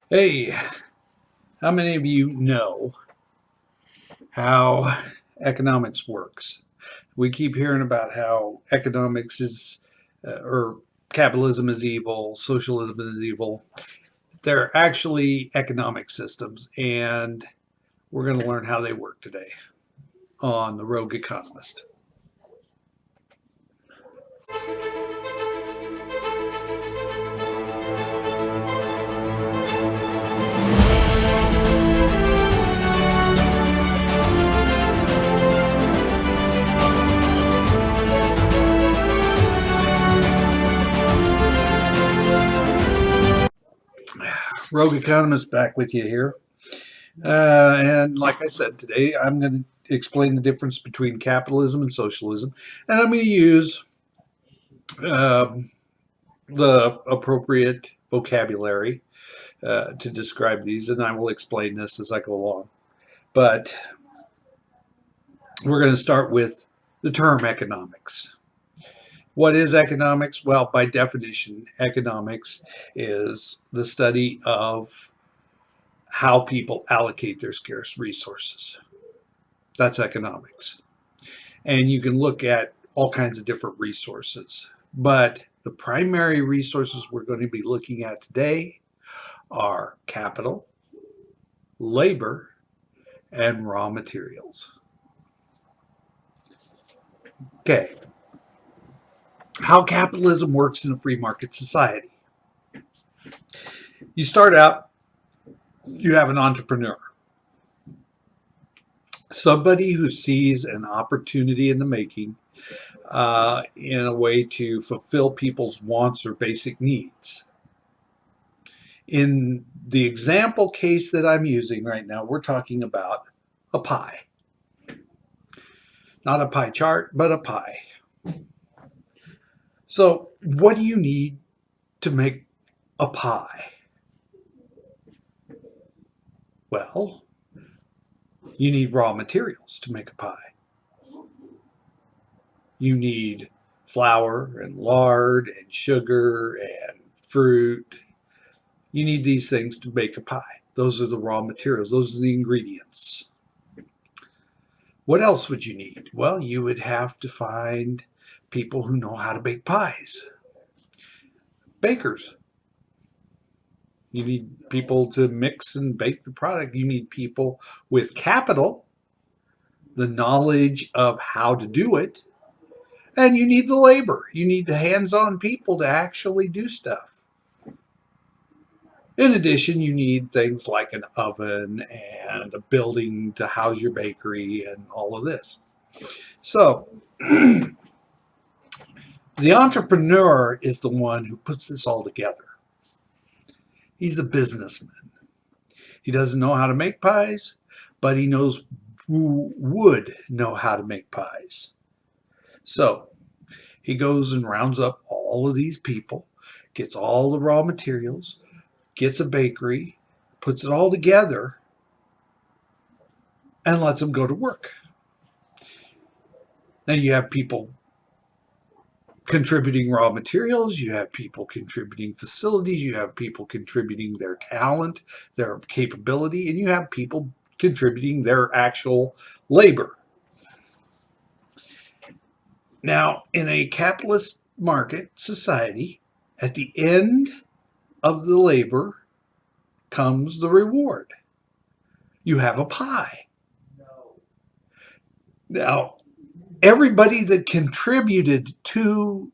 Hey, how many of you know how economics works? We keep hearing about how economics is, or capitalism is evil, socialism is evil. They're actually economic systems, and we're going to learn how they work today on the Rogue Economist. Rogue Economist back with you here. And like I said, today I'm going to explain the difference between capitalism and socialism, and I'm going to use um, the appropriate vocabulary to describe these, and I will explain this as I go along. But we're going to start with the term economics. What is economics? Well, by definition, economics is the study of how people allocate their scarce resources. That's economics. And you can look at all kinds of different resources. But the primary resources we're going to be looking at today are capital, labor, and raw materials. Okay, how capitalism works in a free market society. You start out, you have an entrepreneur, somebody who sees an opportunity in the making in a way to fulfill people's wants or basic needs. In the example case that I'm using right now, we're talking about a pie. Not a pie chart, but a pie. So, what do you need to make a pie? Well, you need raw materials to make a pie. You need flour and lard and sugar and fruit. You need these things to bake a pie. Those are the raw materials, those are the ingredients. What else would you need? Well, you would have to find people who know how to bake pies. Bakers. You need people to mix and bake the product. You need people with capital, the knowledge of how to do it, and you need the labor. You need the hands on people to actually do stuff. In addition, you need things like an oven and a building to house your bakery and all of this. So, the entrepreneur is the one who puts this all together. He's a businessman. He doesn't know how to make pies, but he knows who would know how to make pies. So he goes and rounds up all of these people, gets all the raw materials, gets a bakery, puts it all together, and lets them go to work. Now you have people contributing raw materials, you have people contributing facilities, you have people contributing their talent, their capability, and you have people contributing their actual labor. Now, in a capitalist market society, at the end of the labor comes the reward. You have a pie. Now, everybody that contributed to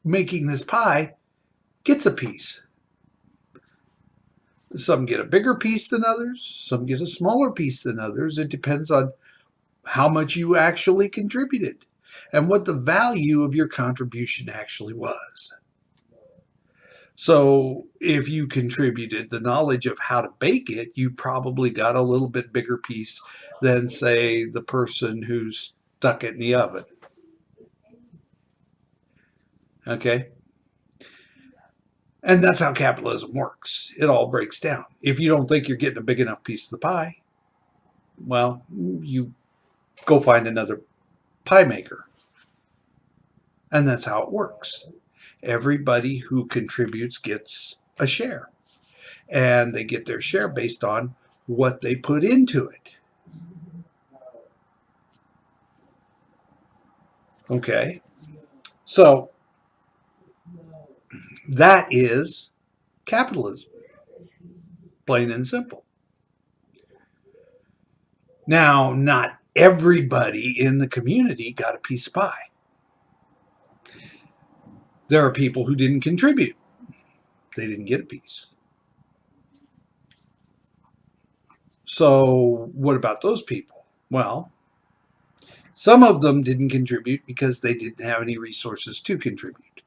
making this pie gets a piece. Some get a bigger piece than others, some get a smaller piece than others. It depends on how much you actually contributed and what the value of your contribution actually was. So if you contributed the knowledge of how to bake it, you probably got a little bit bigger piece than, say, the person who stuck it in the oven. Okay? And that's how capitalism works. It all breaks down. If you don't think you're getting a big enough piece of the pie, well, you go find another pie maker. And that's how it works. Everybody who contributes gets a share. and they get their share based on what they put into it. Okay, so that is capitalism, plain and simple. Now, not everybody in the community got a piece of pie. There are people who didn't contribute, they didn't get a piece. So, what about those people? Well, some of them didn't contribute because they didn't have any resources to contribute.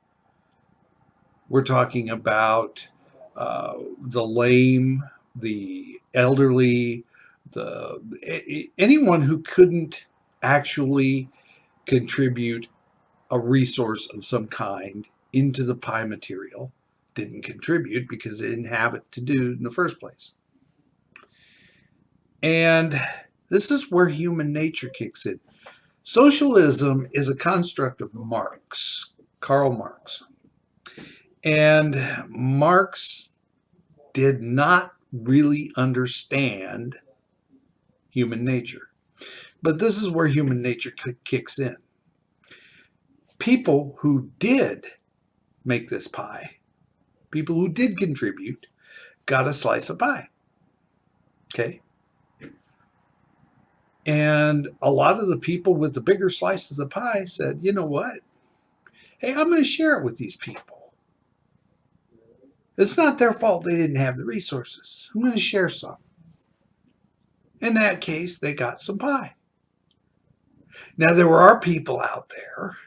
We're talking about the lame, the elderly, anyone who couldn't actually contribute a resource of some kind into the pie material didn't contribute because they didn't have it to do in the first place. And this is where human nature kicks in. Socialism is a construct of Marx, Karl Marx. And Marx did not really understand human nature. But this is where human nature kicks in. People who did make this pie, people who did contribute, got a slice of pie. Okay? And a lot of the people with the bigger slices of pie said, you know what? Hey, I'm going to share it with these people. It's not their fault they didn't have the resources. I'm going to share some. In that case, they got some pie. Now, there are people out there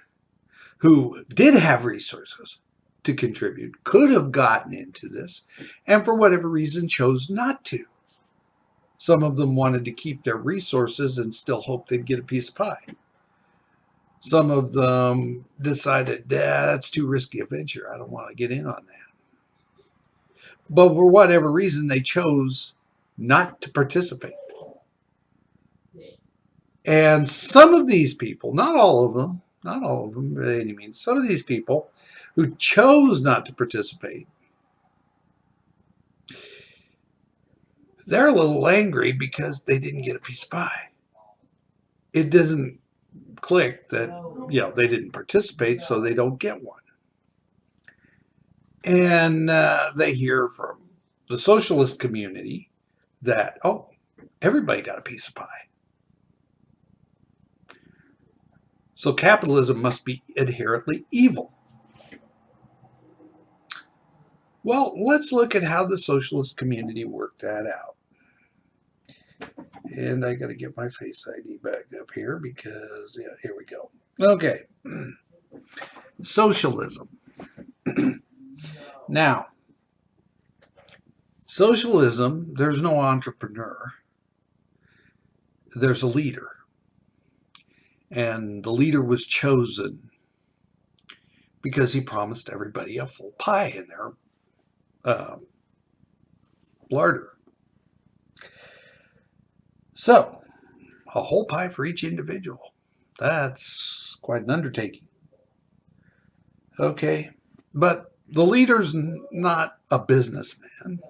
who did have resources to contribute, could have gotten into this, and for whatever reason chose not to. Some of them wanted to keep their resources and still hoped they'd get a piece of pie. Some of them decided, that's too risky a venture. I don't want to get in on that. But for whatever reason, they chose not to participate. And some of these people, not all of them by any means, some of these people who chose not to participate, they're a little angry because they didn't get a piece of pie. It doesn't click that, they didn't participate, so they don't get one. And they hear from the socialist community that, everybody got a piece of pie. So capitalism must be inherently evil. Well, let's look at how the socialist community worked that out. And I got to get my Face ID back up here because, here we go. Okay. Socialism. Now, socialism, there's no entrepreneur. There's a leader. And the leader was chosen because he promised everybody a full pie in their larder. So, a whole pie for each individual. That's quite an undertaking. Okay, but the leader's not a businessman.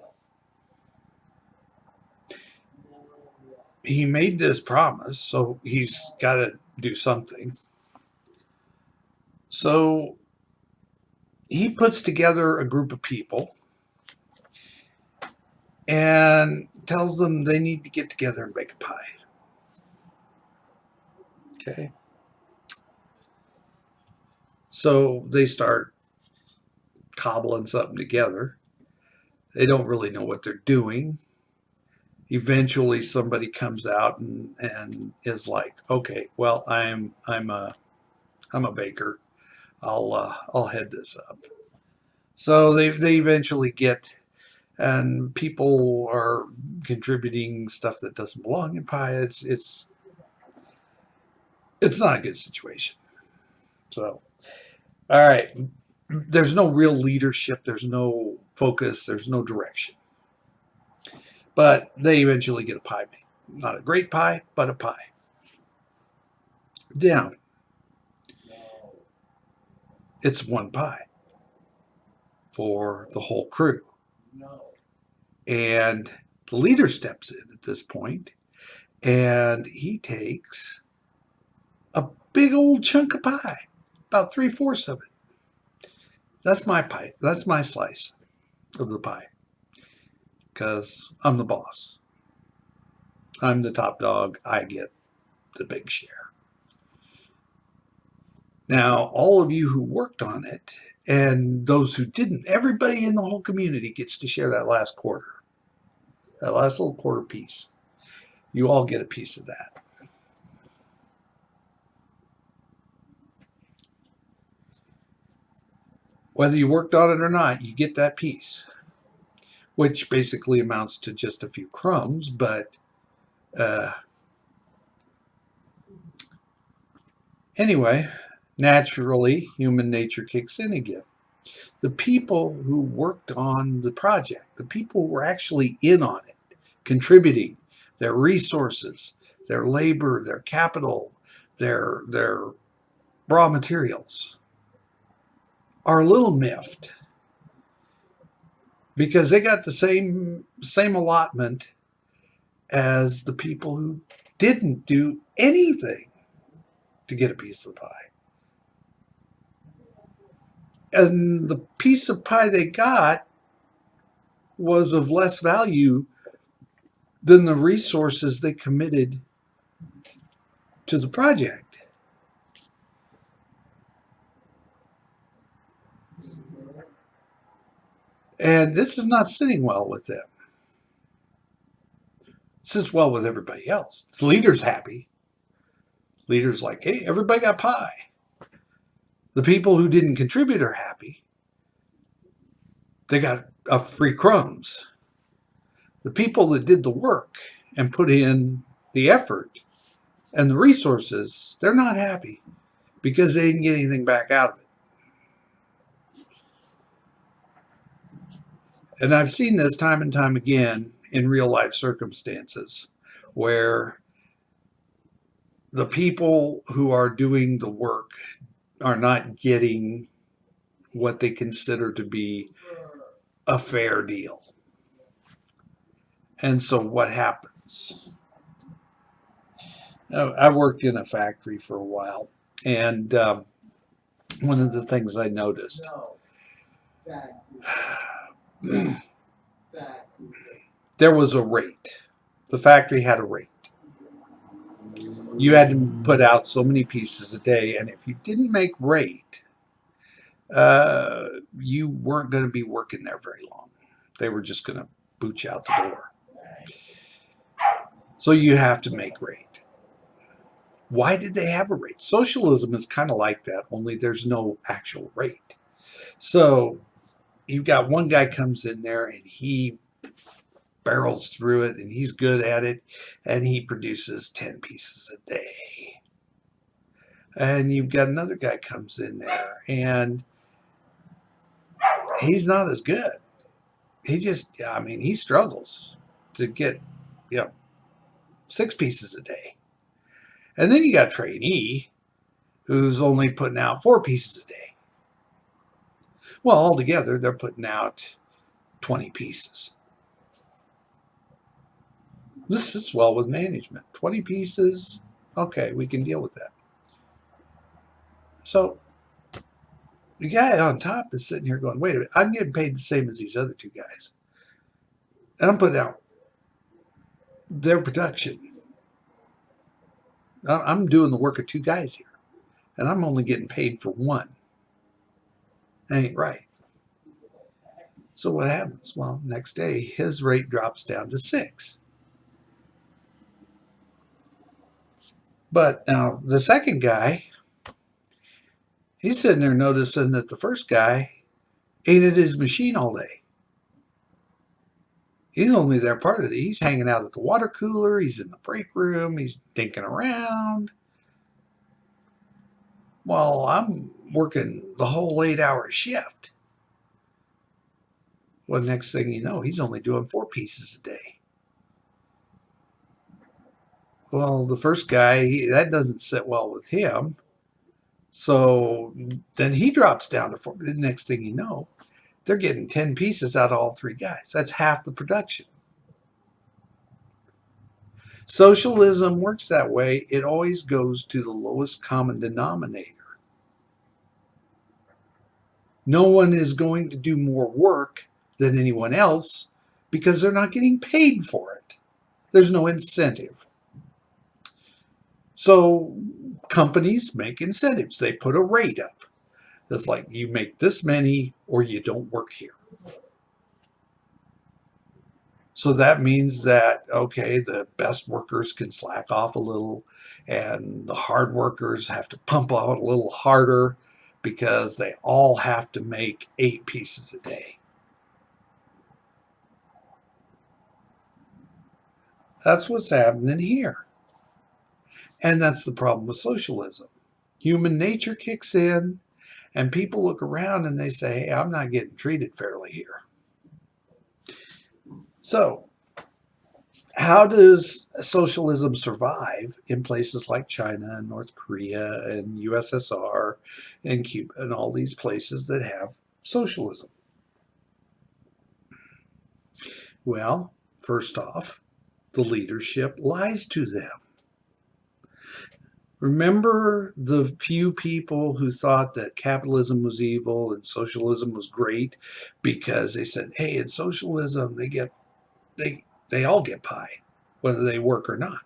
He made this promise, so he's got to do something. So he puts together a group of people and tells them they need to get together and bake a pie. Okay. So they start cobbling something together. They don't really know what they're doing. Eventually somebody comes out and is like, okay, well, I'm a baker. I'll head this up. So they eventually get, and people are contributing stuff that doesn't belong in pie. It's not a good situation. So, all right, there's no real leadership. There's no focus. There's no direction. But they eventually get a pie made. Not a great pie, but a pie. Down. It's one pie for the whole crew. And the leader steps in at this point, and he takes a big old chunk of pie, about 3/4 of it. That's my pie. That's my slice of the pie, because I'm the boss. I'm the top dog. I get the big share. Now, all of you who worked on it and those who didn't, everybody in the whole community gets to share that last quarter, that last little quarter piece. You all get a piece of that. Whether you worked on it or not, you get that piece, which basically amounts to just a few crumbs, but anyway, naturally, human nature kicks in again. The people who worked on the project, the people who were actually in on it, contributing their resources, their labor, their capital, their raw materials, are a little miffed because they got the same allotment as the people who didn't do anything to get a piece of the pie. And the piece of pie they got was of less value than the resources they committed to the project. And this is not sitting well with them. It sits well with everybody else. The leader's happy. Leader's like, hey, everybody got pie. The people who didn't contribute are happy. They got free crumbs. The people that did the work and put in the effort and the resources, they're not happy because they didn't get anything back out of it. And I've seen this time and time again in real life circumstances where the people who are doing the work are not getting what they consider to be a fair deal. And so what happens? I worked in a factory for a while, and one of the things I noticed, there was a rate. The factory had a rate. You had to put out so many pieces a day, and if you didn't make rate, you weren't going to be working there very long. They were just going to boot you out the door. So you have to make rate. Why did they have a rate? Socialism is kind of like that, only there's no actual rate. So you've got one guy comes in there and he barrels through it and he's good at it and he produces 10 pieces a day. And you've got another guy comes in there and he's not as good. He struggles to get, 6 pieces a day. And then you got a trainee who's only putting out 4 pieces a day. Well, altogether, they're putting out 20 pieces. This sits well with management. 20 pieces, okay, we can deal with that. So the guy on top is sitting here going, wait a minute, I'm getting paid the same as these other 2 guys. And I'm putting out their production. I'm doing the work of 2 guys here. And I'm only getting paid for 1. That ain't right. So what happens? Well, next day, his rate drops down to 6. But now the second guy, he's sitting there noticing that the first guy ate at his machine all day. He's only there part of it. He's hanging out at the water cooler. He's in the break room. He's dinking around. Well, I'm working the whole 8-hour shift. Well, next thing you know, he's only doing 4 pieces a day. Well, the first guy, that doesn't sit well with him. So then he drops down to 4. The next thing you know, they're getting 10 pieces out of all three guys. That's half the production. Socialism works that way. It always goes to the lowest common denominator. No one is going to do more work than anyone else because they're not getting paid for it. There's no incentive. So companies make incentives. They put a rate up. It's like you make this many or you don't work here. So that means that, okay, the best workers can slack off a little and the hard workers have to pump out a little harder because they all have to make 8 pieces a day. That's what's happening here. And that's the problem with socialism. Human nature kicks in and people look around and they say, hey, I'm not getting treated fairly here. So how does socialism survive in places like China and North Korea and USSR and Cuba and all these places that have socialism? Well, first off, the leadership lies to them. Remember the few people who thought that capitalism was evil and socialism was great because they said, hey, in socialism they all get pie, whether they work or not.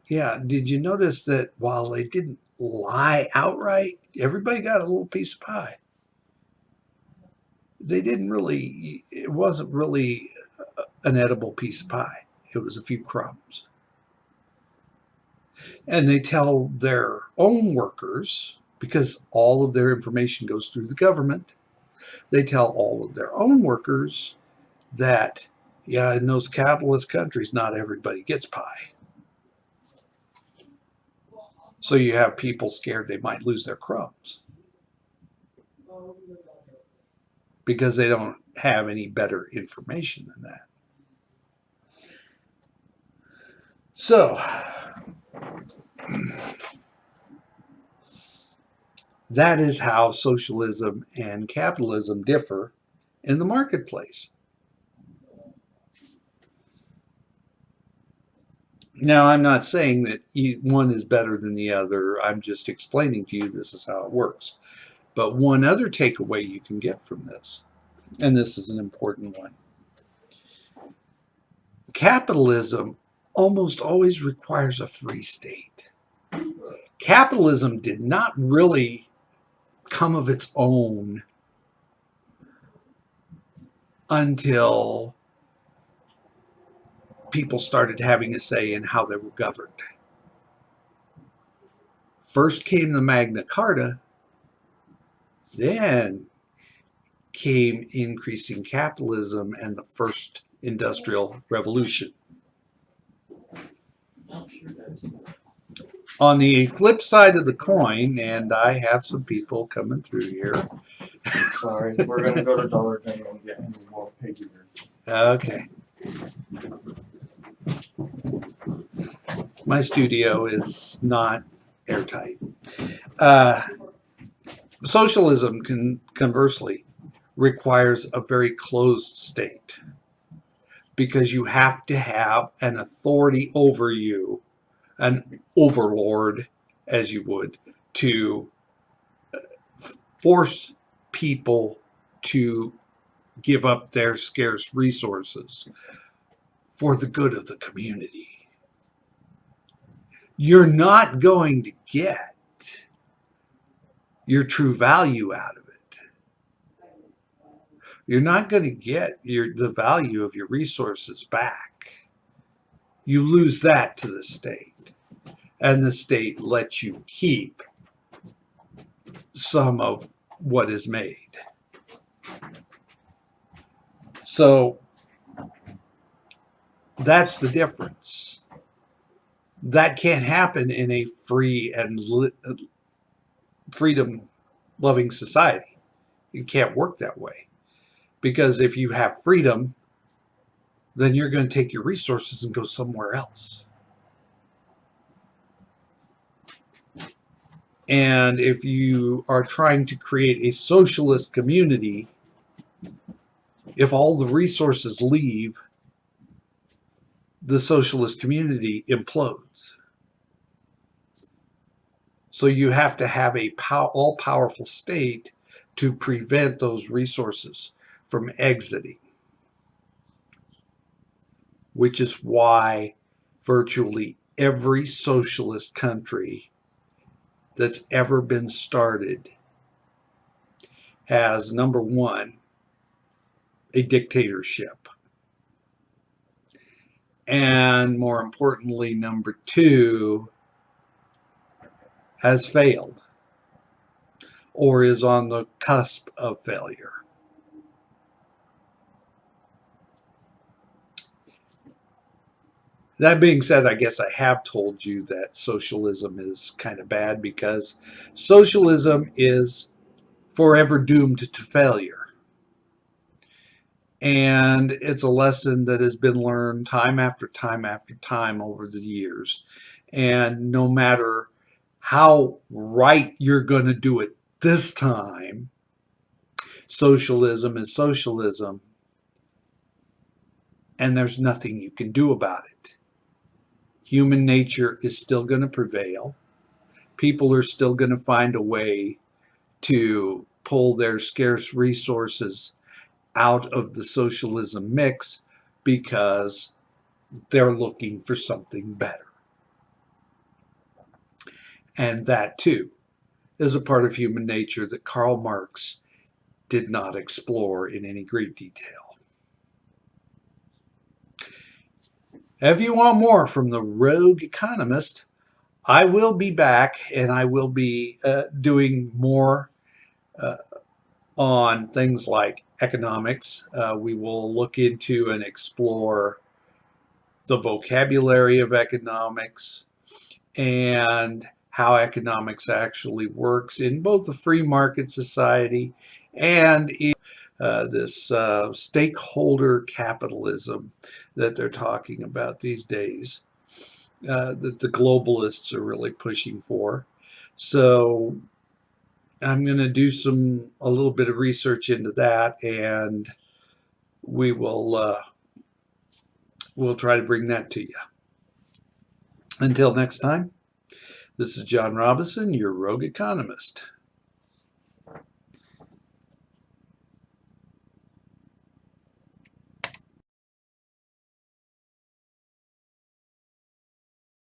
Yeah, did you notice that while they didn't lie outright, everybody got a little piece of pie? It wasn't really an edible piece of pie. It was a few crumbs. And they tell their own workers, because all of their information goes through the government, they tell all of their own workers that, yeah, in those capitalist countries, not everybody gets pie. So you have people scared they might lose their crumbs because they don't have any better information than that. So that is how socialism and capitalism differ in the marketplace. Now, I'm not saying that one is better than the other. I'm just explaining to you this is how it works. But one other takeaway you can get from this, and this is an important one. Capitalism almost always requires a free state. Capitalism did not really come of its own until people started having a say in how they were governed. First came the Magna Carta, then came increasing capitalism and the first industrial revolution. On the flip side of the coin, and I have some people coming through here. Sorry, we're going to go to Dollar General and get any more piggy ears. Okay. My studio is not airtight. Socialism, conversely, requires a very closed state because you have to have an authority over you, an overlord, as you would, to force people to give up their scarce resources for the good of the community. You're not going to get your true value out of it. You're not going to get the value of your resources back. You lose that to the state, and the state lets you keep some of what is made. So that's the difference. That can't happen in a free and freedom-loving society. It can't work that way. Because if you have freedom, then you're going to take your resources and go somewhere else. And if you are trying to create a socialist community, if all the resources leave, the socialist community implodes. So you have to have a all-powerful state to prevent those resources from exiting, which is why virtually every socialist country that's ever been started has, number one, a dictatorship. And more importantly, number two, has failed or is on the cusp of failure. That being said, I guess I have told you that socialism is kind of bad because socialism is forever doomed to failure. And it's a lesson that has been learned time after time after time over the years. And no matter how right you're going to do it this time, socialism is socialism, and there's nothing you can do about it. Human nature is still going to prevail. People are still going to find a way to pull their scarce resources out of the socialism mix because they're looking for something better. And that too is a part of human nature that Karl Marx did not explore in any great detail. If you want more from the Rogue Economist, I will be back and I will be doing more on things like economics. We will look into and explore the vocabulary of economics and how economics actually works in both the free market society and in this stakeholder capitalism that they're talking about these days, that the globalists are really pushing for. So I'm going to do a little bit of research into that, and we will we'll try to bring that to you. Until next time, this is John Robinson, your Rogue Economist.